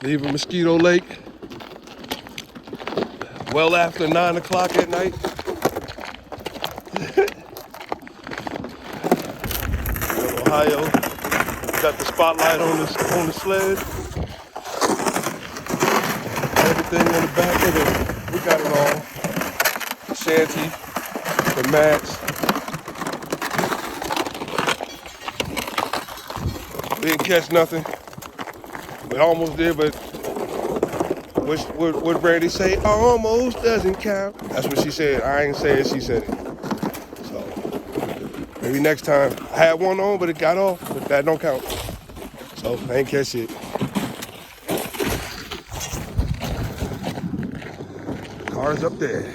Leaving Mosquito Lake well after 9 o'clock at night. Ohio got the spotlight on the sled. Everything on the back of it. We got it all. The shanty, the mats. We didn't catch nothing. We almost did, but what Brandy say? Almost doesn't count. That's what she said. I ain't say it, she said it. So maybe next time. I had one on, but it got off, but that don't count. So I ain't catch it. Car's up there.